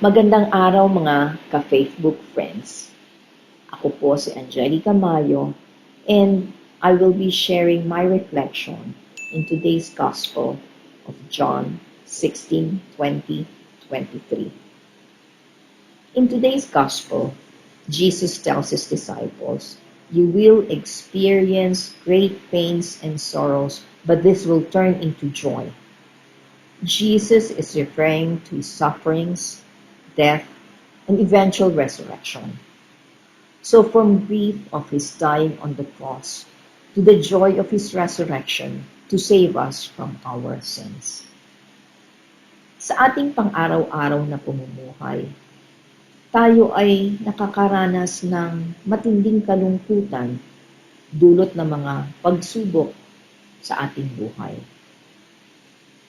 Magandang araw mga ka-Facebook friends. Ako po si Angelica Mayo and I will be sharing my reflection in today's Gospel of John 16:20-23. In today's Gospel, Jesus tells his disciples, "You will experience great pains and sorrows, but this will turn into joy." Jesus is referring to his sufferings, death, and eventual resurrection. So from grief of his dying on the cross to the joy of his resurrection to save us from our sins. Sa ating pang-araw-araw na pamumuhay, tayo ay nakakaranas ng matinding kalungkutan dulot ng mga pagsubok sa ating buhay.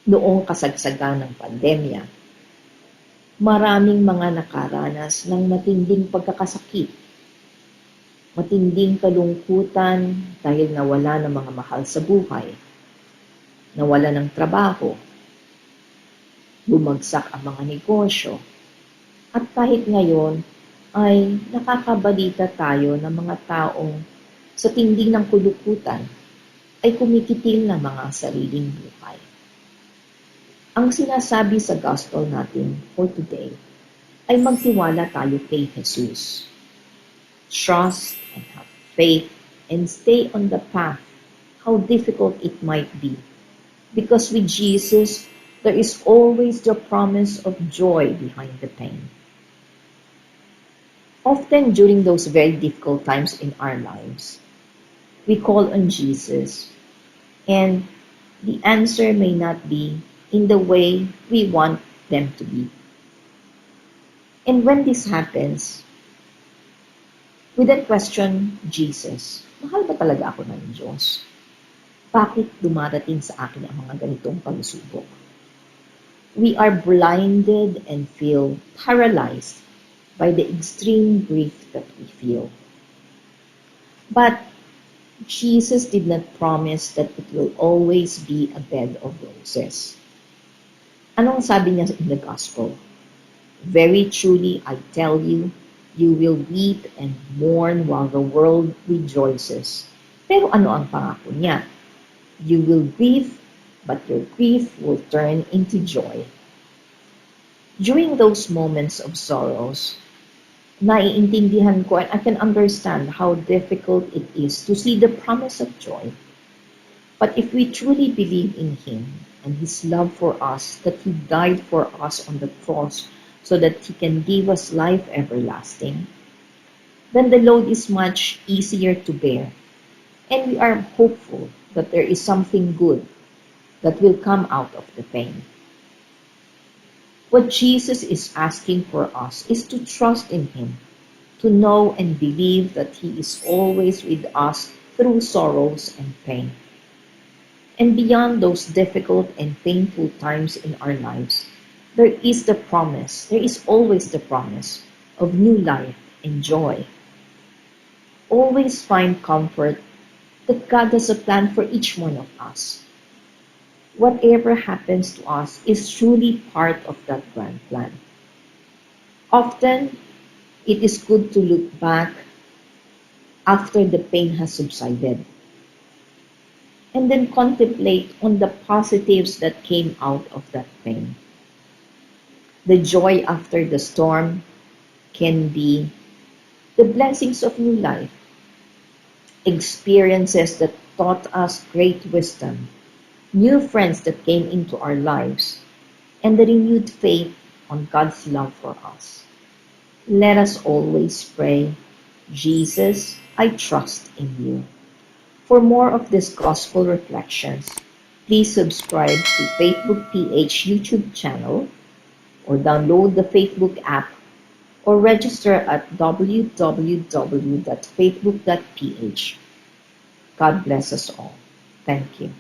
Noong kasagsagan ng pandemya, maraming mga nakaranas ng matinding pagkakasakit, matinding kalungkutan dahil nawala ng mga mahal sa buhay, nawala ng trabaho, bumagsak ang mga negosyo, at kahit ngayon ay nakakabalita tayo ng mga taong sa tindi ng kulukutan ay kumikitil ng mga sariling buhay. Ang sinasabi sa gospel natin for today ay magtiwala tayo kay Jesus. Trust and have faith and stay on the path, how difficult it might be. Because with Jesus, there is always the promise of joy behind the pain. Often during those very difficult times in our lives, we call on Jesus, and the answer may not be in the way we want them to be. And when this happens, we then question Jesus, mahal ba talaga ako ng Diyos? Bakit dumarating sa akin ang mga ganitong pagsubok? We are blinded and feel paralyzed by the extreme grief that we feel. But Jesus did not promise that it will always be a bed of roses. Anong sabi niya in the gospel? Very truly, I tell you, you will weep and mourn while the world rejoices. Pero ano ang pangako niya? You will grieve, but your grief will turn into joy. During those moments of sorrows, naiintindihan ko and I can understand how difficult it is to see the promise of joy. But if we truly believe in Him and His love for us, that He died for us on the cross so that He can give us life everlasting, then the load is much easier to bear. And we are hopeful that there is something good that will come out of the pain. What Jesus is asking for us is to trust in Him, to know and believe that He is always with us through sorrows and pain. And beyond those difficult and painful times in our lives, there is the promise, there is always the promise of new life and joy. Always find comfort that God has a plan for each one of us. Whatever happens to us is truly part of that grand plan. Often, it is good to look back after the pain has subsided and then contemplate on the positives that came out of that pain. The joy after the storm can be the blessings of new life, experiences that taught us great wisdom, new friends that came into our lives, and the renewed faith on God's love for us. Let us always pray, Jesus, I trust in you. For more of these gospel reflections, please subscribe to Facebook PH YouTube channel or download the Facebook app or register at www.facebook.ph. God bless us all. Thank you.